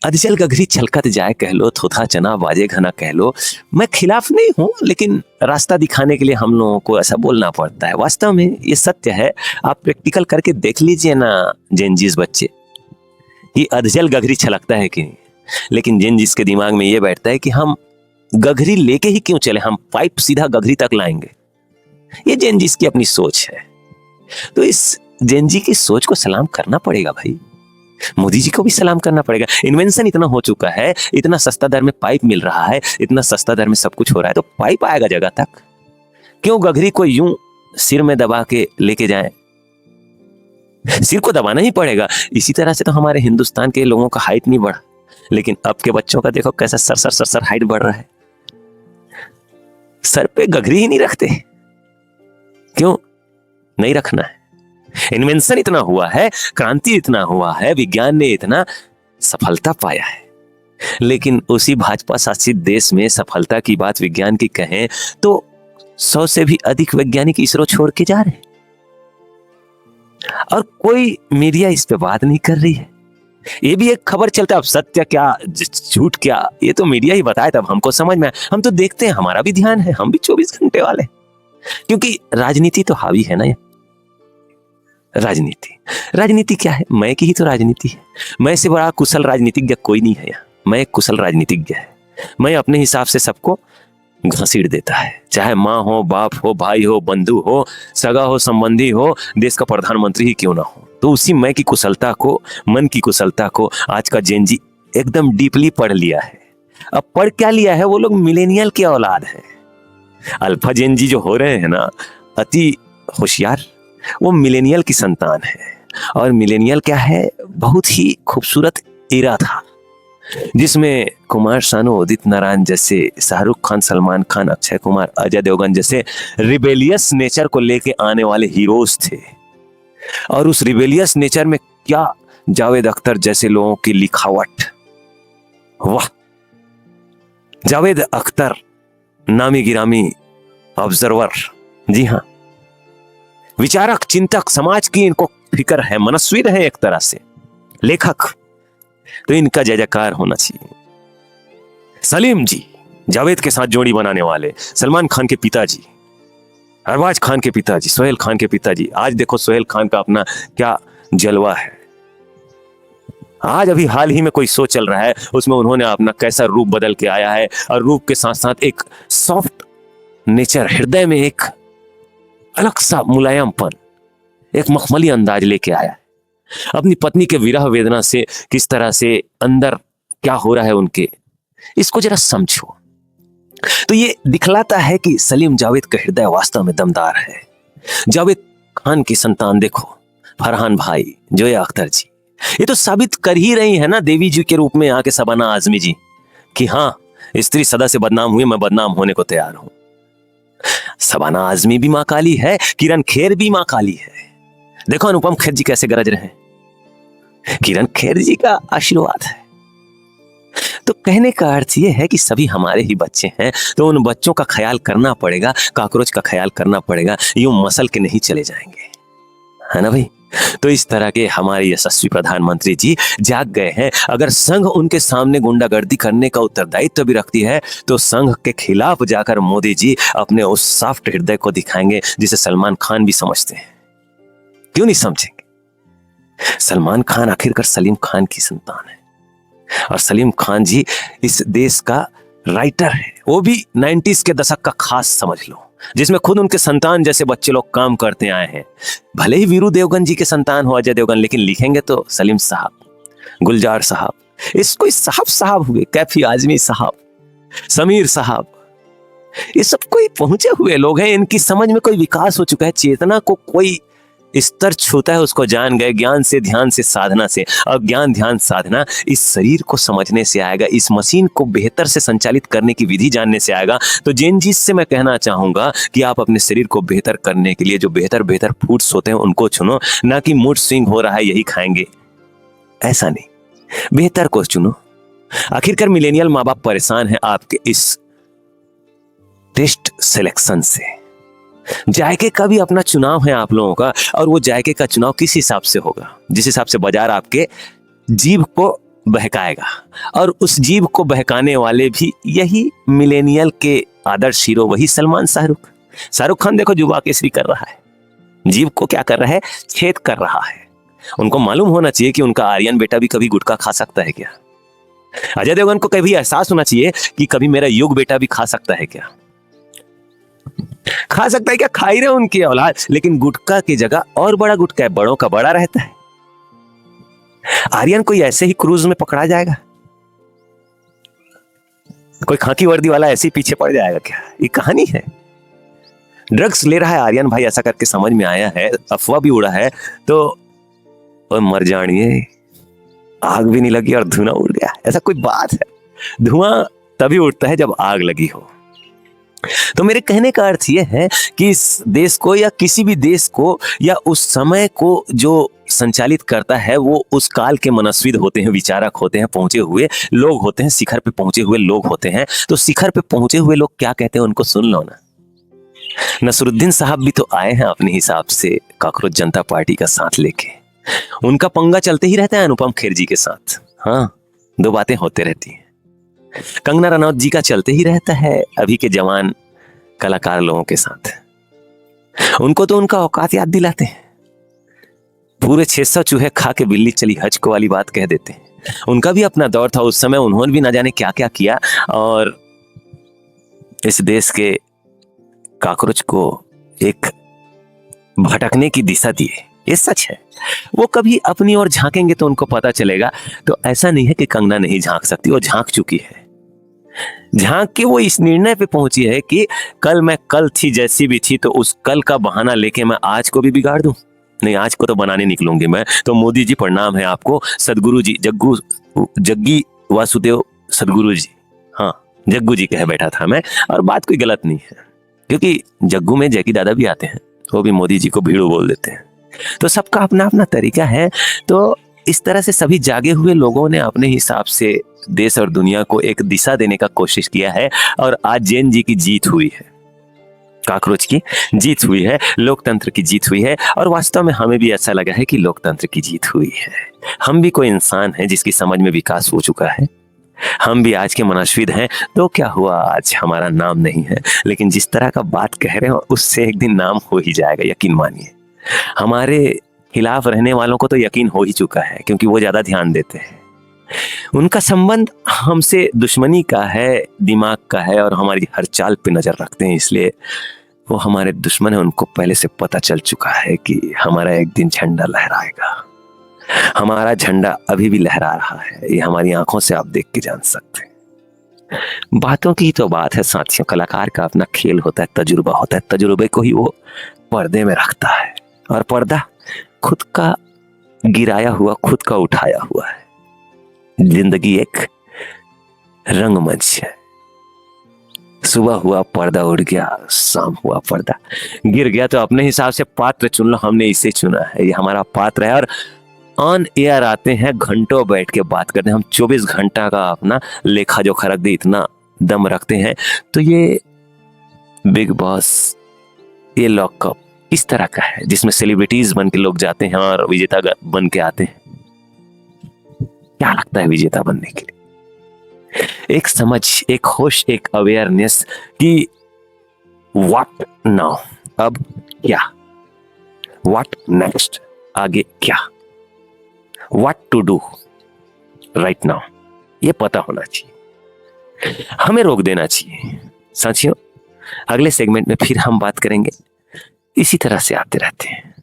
अधजल गगरी छलकत जाए कह लो, थोथा चना बाजे घना कह लो। मैं खिलाफ नहीं हूं, लेकिन रास्ता दिखाने के लिए हम लोगों को ऐसा बोलना पड़ता है। वास्तव में ये सत्य है, आप प्रैक्टिकल करके देख लीजिए ना जेनजीस बच्चे, ये अधजल गगरी छलकता है कि नहीं। लेकिन जेनजीस के दिमाग में ये बैठता है कि हम गगरी लेके ही क्यों चले, हम पाइप सीधा गगरी तक लाएंगे। ये जेनजीस की अपनी सोच है। तो इस जेनजी की सोच को सलाम करना पड़ेगा भाई, मोदी जी को भी सलाम करना पड़ेगा। इन्वेंशन इतना हो चुका है, इतना सस्ता दर में पाइप मिल रहा है, इतना सस्ता दर में सब कुछ हो रहा है, तो पाइप आएगा जगह तक। क्यों गगरी को यूं सिर में दबा के लेके जाएं? सिर को दबाना ही पड़ेगा। इसी तरह से तो हमारे हिंदुस्तान के लोगों का हाइट नहीं बढ़ा, लेकिन अब के बच्चों का देखो कैसा सर हाइट बढ़ रहा है। सर पे गगरी ही नहीं रखते, क्यों नहीं रखना है? इन्वेंशन इतना हुआ है, क्रांति इतना हुआ है, विज्ञान ने इतना सफलता पाया है, लेकिन उसी भाजपा शासित देश में सफलता की बात विज्ञान की कहें तो 100 से भी अधिक वैज्ञानिक इसरो छोड़ के जा रहे हैं, और कोई मीडिया इस पे बात नहीं कर रही है। ये भी एक खबर चलता है, अब सत्य क्या झूठ क्या ये तो मीडिया ही बताए तब हमको समझ में आए। हम तो देखते हैं, हमारा भी ध्यान है, हम भी 24 घंटे वाले, क्योंकि राजनीति तो हावी है ना। ये राजनीति क्या है? मैं की ही तो राजनीति है। मैं से बड़ा कुशल राजनीतिज्ञ कोई नहीं है यहाँ। मैं एक कुशल राजनीतिज्ञ है। मैं अपने हिसाब से सबको घसीट देता है, चाहे माँ हो, बाप हो, भाई हो, बंधु हो, सगा हो, संबंधी हो, देश का प्रधानमंत्री ही क्यों ना हो। तो उसी मैं की कुशलता को, मन की कुशलता को आज का जेनजी एकदम डीपली पढ़ लिया है। अब पढ़ क्या लिया है? वो लोग मिलेनियल की औलाद है। अल्फा जेनजी जो हो रहे हैं ना, अति होशियार, वो मिलेनियल की संतान है। और मिलेनियल क्या है? बहुत ही खूबसूरत एरा था, जिसमें कुमार सानू, उदित नारायण जैसे, शाहरुख खान, सलमान खान, अक्षय कुमार, अजय देवगन जैसे रिबेलियस नेचर को लेके आने वाले हीरोज थे। और उस रिबेलियस नेचर में क्या जावेद अख्तर जैसे लोगों की लिखावट, वाह! जावेद अख्तर नामी गिरामी ऑब्जर्वर, जी हाँ, विचारक, चिंतक, समाज की इनको फिक्र है, मनस्विद है एक तरह से, लेखक। तो इनका जय जयकार होना चाहिए। सलीम जी, जावेद के साथ जोड़ी बनाने वाले, सलमान खान के पिताजी, अरबाज खान के पिताजी, सोहेल खान के पिताजी। आज देखो सोहेल खान का अपना क्या जलवा है। आज अभी हाल ही में कोई शो चल रहा है, उसमें उन्होंने अपना कैसा रूप बदल के आया है, और रूप के साथ साथ एक सॉफ्ट नेचर, हृदय में एक अलग सा मुलायमपन, एक मखमली अंदाज लेके आया है। अपनी पत्नी के विरह वेदना से किस तरह से अंदर क्या हो रहा है उनके, इसको जरा समझो। तो ये दिखलाता है कि सलीम जावेद का हृदय वास्तव में दमदार है। जावेद खान की संतान देखो, फरहान भाई, जोया अख्तर जी, ये तो साबित कर ही रही है ना देवी जी के रूप में आके शबाना आजमी जी, कि हाँ, स्त्री सदा से बदनाम हुई, मैं बदनाम होने को तैयार हूं। शबाना आजमी भी मां काली है, किरण खेर भी मां काली है। देखो अनुपम खेर जी कैसे गरज रहे हैं, किरण खेर जी का आशीर्वाद है। तो कहने का अर्थ यह है कि सभी हमारे ही बच्चे हैं, तो उन बच्चों का ख्याल करना पड़ेगा, कॉकरोच का ख्याल करना पड़ेगा, यूं मसल के नहीं चले जाएंगे, है ना भाई। तो इस तरह के हमारे यशस्वी प्रधानमंत्री जी जाग गए हैं। अगर संघ उनके सामने गुंडागर्दी करने का उत्तरदायित्व भी रखती है, तो संघ के खिलाफ जाकर मोदी जी अपने उस सॉफ्ट हृदय को दिखाएंगे, जिसे सलमान खान भी समझते हैं। क्यों नहीं समझेंगे? सलमान खान आखिरकार सलीम खान की संतान है, और सलीम खान जी इस देश का राइटर है, वो भी 90s के दशक का खास समझ लो, जिसमें खुद उनके संतान जैसे बच्चे लोग काम करते आए हैं। भले ही वीरू देवगन जी के संतान हो, अजय देवगन, लेकिन लिखेंगे तो सलीम साहब, गुलजार साहब, इसको साहब हुए, कैफी आजमी साहब, समीर साहब, ये सब कोई पहुंचे हुए लोग हैं। इनकी समझ में कोई विकास हो चुका है, चेतना को कोई स्तर छूता है उसको जान गए, ज्ञान से, ध्यान से, साधना से। और ज्ञान, ध्यान, साधना इस शरीर को समझने से आएगा, इस मशीन को बेहतर से संचालित करने की विधि जानने से आएगा। तो जेनजीस से मैं कहना चाहूंगा कि आप अपने शरीर को बेहतर करने के लिए जो बेहतर फूड्स होते हैं उनको चुनो, ना कि मूड स्विंग हो रहा है यही खाएंगे, ऐसा नहीं, बेहतर को चुनो। आखिरकार मिलेनियल माँ बाप परेशान है आपके इस टेस्ट सिलेक्शन से। जायके का भी अपना चुनाव है आप लोगों का, और वो जायके का चुनाव किस हिसाब से होगा? जिस हिसाब से बाजार आपके जीभ को बहकाएगा, और उस जीव को बहकाने वाले भी यही मिलेनियल के आदर्श हीरो, वही सलमान शाहरुख। शाहरुख खान देखो युवा केसरी कर रहा है, जीव को क्या कर रहा है, छेद कर रहा है। उनको मालूम होना चाहिए कि उनका आर्यन बेटा भी कभी गुटखा खा सकता है क्या। अजय देवगन को कभी एहसास होना चाहिए कि कभी मेरा युग बेटा भी खा सकता है क्या। खा सकता है क्या, खा ही रहे उनकी औलाद, लेकिन गुटखा की जगह और बड़ा गुटखा है, बड़ों का बड़ा रहता है। आर्यन कोई ऐसे ही क्रूज में पकड़ा जाएगा, कोई खाकी वर्दी वाला ऐसे ही पीछे पड़ जाएगा क्या। ये कहानी है। ड्रग्स ले रहा है आर्यन भाई, ऐसा करके समझ में आया है, अफवाह भी उड़ा है, तो मर जानिए, आग भी नहीं लगी और धुआं उड़ गया, ऐसा कोई बात है। धुआं तभी उड़ता है जब आग लगी हो। तो मेरे कहने का अर्थ यह है कि इस देश को या किसी भी देश को या उस समय को जो संचालित करता है वो उस काल के मनस्विद होते हैं, विचारक होते हैं, पहुंचे हुए लोग होते हैं, शिखर पे पहुंचे हुए लोग होते हैं। तो शिखर पे पहुंचे हुए लोग क्या कहते हैं उनको सुन लो ना। नसरुद्दीन साहब भी तो आए हैं अपने हिसाब से काकरोच जनता पार्टी का साथ लेके, उनका पंगा चलते ही रहता है अनुपम खेर जी के साथ। हाँ, दो बातें होते रहती हैं। कंगना रनौत जी का चलते ही रहता है अभी के जवान कलाकार लोगों के साथ। उनको तो उनका औकात याद दिलाते हैं, पूरे 600 चूहे खा के बिल्ली चली हज को वाली बात कह देते हैं। उनका भी अपना दौर था, उस समय उन्होंने भी ना जाने क्या क्या किया और इस देश के काकरोच को एक भटकने की दिशा दी है। ये सच है। वो कभी अपनी ओर झांकेंगे तो उनको पता चलेगा। तो ऐसा नहीं है कि कंगना नहीं झांक सकती, वो झांक चुकी है। झांक के वो इस निर्णय पे पहुंची है कि कल मैं कल थी जैसी भी थी, तो उस कल का बहाना लेके मैं आज को भी बिगाड़ दूं। नहीं, आज को तो बनाने निकलूंगी मैं। तो मोदी जी प्रणाम है आपको, सदगुरु जी, जग्गी वासुदेव सदगुरु जी, हाँ जग्गू जी कह बैठा था मैं, और बात कोई गलत नहीं है, क्योंकि जग्गू में जैकी दादा भी आते हैं, वो भी मोदी जी को भीड़ू बोल देते हैं। तो सबका अपना अपना तरीका है। तो इस तरह से सभी जागे हुए लोगों ने अपने हिसाब से देश और दुनिया को एक दिशा देने का कोशिश किया है, और आज जैन जी की जीत हुई है, काकरोच की जीत हुई है, लोकतंत्र की जीत हुई है। और वास्तव में हमें भी ऐसा लगा है कि लोकतंत्र की जीत हुई है। हम भी कोई इंसान हैं जिसकी समझ में विकास हो चुका है, हम भी आज के मनस्विद हैं। तो क्या हुआ, आज हमारा नाम नहीं है, लेकिन जिस तरह का बात कह रहे हो उससे एक दिन नाम हो ही जाएगा, यकीन मानिए। हमारे खिलाफ रहने वालों को तो यकीन हो ही चुका है, क्योंकि वो ज्यादा ध्यान देते हैं। उनका संबंध हमसे दुश्मनी का है, दिमाग का है, और हमारी हर चाल पे नजर रखते हैं, इसलिए वो हमारे दुश्मन है। उनको पहले से पता चल चुका है कि हमारा एक दिन झंडा लहराएगा। हमारा झंडा अभी भी लहरा रहा है, ये हमारी आंखों से आप देख के जान सकते हैं। बातों की तो बात है साथियों, कलाकार का अपना खेल होता है, तजुर्बा होता है, तजुर्बे को ही वो पर्दे में रखता है, और पर्दा खुद का गिराया हुआ, खुद का उठाया हुआ है। जिंदगी एक रंगमंच है। सुबह हुआ पर्दा उड़ गया, शाम हुआ पर्दा गिर गया, तो अपने हिसाब से पात्र चुन लो। हमने इसे चुना है, ये हमारा पात्र है। और ऑन एयर आते हैं, घंटों बैठ के बात करते हैं, हम 24 घंटा का अपना लेखा जोखा रख दे, इतना दम रखते हैं। तो ये बिग बॉस, ये लॉकअप इस तरह का है, जिसमें सेलिब्रिटीज बन के लोग जाते हैं और विजेता बन के आते हैं। क्या लगता है विजेता बनने के लिए? एक समझ, एक होश, एक अवेयरनेस कि व्हाट नाउ, अब क्या, व्हाट नेक्स्ट, आगे क्या, what to do right now, ये पता होना चाहिए, हमें रोक देना चाहिए। साथियों, अगले सेगमेंट में फिर हम बात करेंगे, इसी तरह से आते रहते हैं।